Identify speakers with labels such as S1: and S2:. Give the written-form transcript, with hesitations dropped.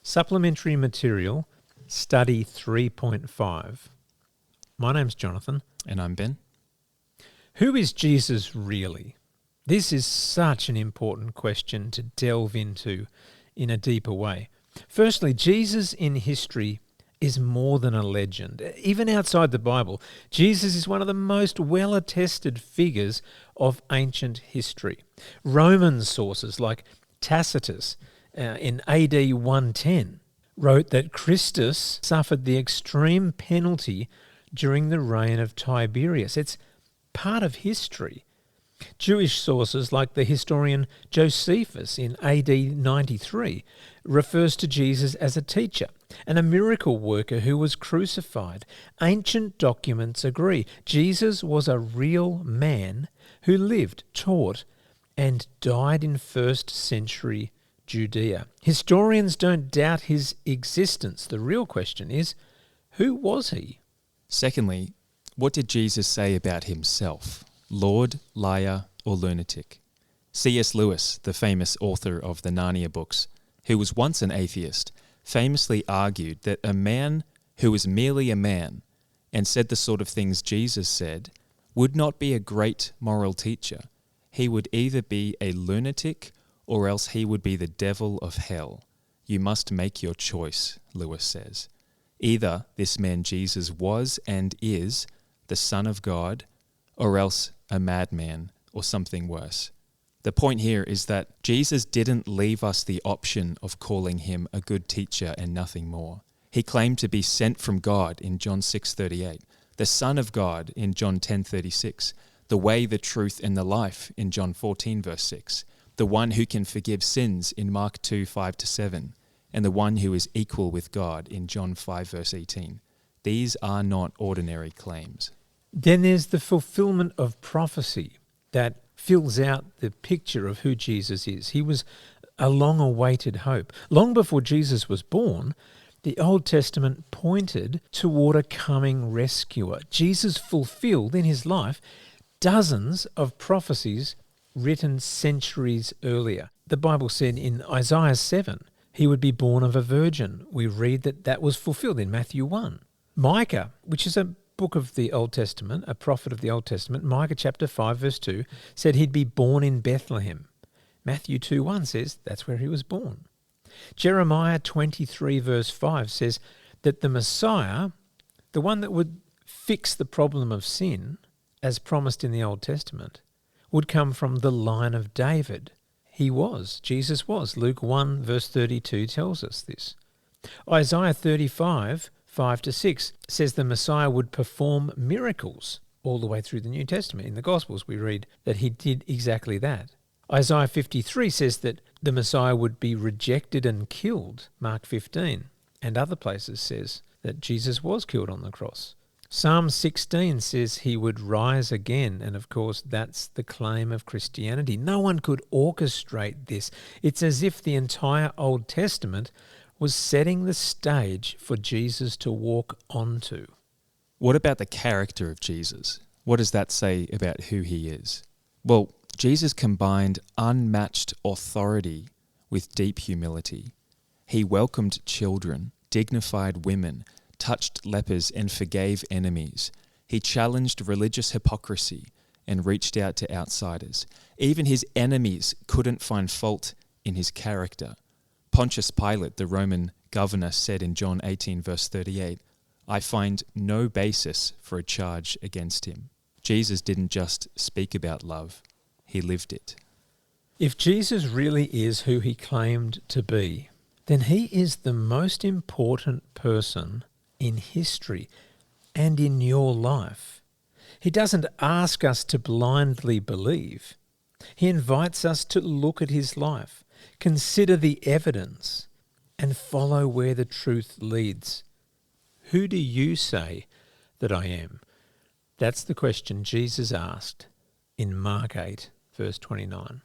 S1: Supplementary material, study 3.5. My name's Jonathan.
S2: And I'm Ben.
S1: Who is Jesus really? This is such an important question to delve into in a deeper way. Firstly, Jesus in history is more than a legend. Even outside the Bible, Jesus is one of the most well-attested figures of ancient history. Roman sources like Tacitus in AD 110 wrote that Christus suffered the extreme penalty during the reign of Tiberius. It's part of history. Jewish sources like the historian Josephus in AD 93 refers to Jesus as a teacher and a miracle worker who was crucified. Ancient documents agree Jesus was a real man who lived, taught, and died in first century Judea. Historians don't doubt his existence. The real question is, who was he?
S2: Secondly, what did Jesus say about himself? Lord, liar, or lunatic? C.S. Lewis, the famous author of the Narnia books, who was once an atheist, famously argued that a man who was merely a man and said the sort of things Jesus said would not be a great moral teacher. He would either be a lunatic or else he would be the devil of hell. You must make your choice, Lewis says. Either this man Jesus was and is the Son of God, or else a madman or something worse. The point here is that Jesus didn't leave us the option of calling him a good teacher and nothing more. He claimed to be sent from God in John 6:38, the Son of God in John 10:36, the way, the truth, and the life in John 14 verse 6, the one who can forgive sins in Mark 2:5-7, and the one who is equal with God in John 5 verse 18. These are not ordinary claims.
S1: Then there's the fulfillment of prophecy that fills out the picture of who Jesus is. He was a long-awaited hope. Long before Jesus was born, the Old Testament pointed toward a coming rescuer. Jesus fulfilled in his life dozens of prophecies written centuries earlier. The Bible said in Isaiah 7, he would be born of a virgin. We read that was fulfilled in Matthew 1. Micah, which is a book of the Old Testament, a prophet of the Old Testament, Micah chapter 5 verse 2, said he'd be born in Bethlehem. Matthew 2:1 says that's where he was born. Jeremiah 23 verse 5 says that the Messiah, the one that would fix the problem of sin, as promised in the Old Testament, would come from the line of David. Jesus was. Luke 1 verse 32 tells us this. Isaiah 35 5-6 says the Messiah would perform miracles all the way through the New Testament. In the Gospels we read that he did exactly that. Isaiah 53 says that the Messiah would be rejected and killed, Mark 15, and other places says that Jesus was killed on the cross. Psalm 16 says he would rise again, and of course that's the claim of Christianity. No one could orchestrate this. It's as if the entire Old Testament was setting the stage for Jesus to walk onto.
S2: What about the character of Jesus? What does that say about who he is? Well, Jesus combined unmatched authority with deep humility. He welcomed children, dignified women, touched lepers, and forgave enemies. He challenged religious hypocrisy and reached out to outsiders. Even his enemies couldn't find fault in his character. Pontius Pilate, the Roman governor, said in John 18 verse 38, I find no basis for a charge against him. Jesus didn't just speak about love, he lived it.
S1: If Jesus really is who he claimed to be, then he is the most important person in history and in your life. He doesn't ask us to blindly believe. He invites us to look at his life, consider the evidence, and follow where the truth leads. Who do you say that I am? That's the question Jesus asked in Mark 8, verse 29.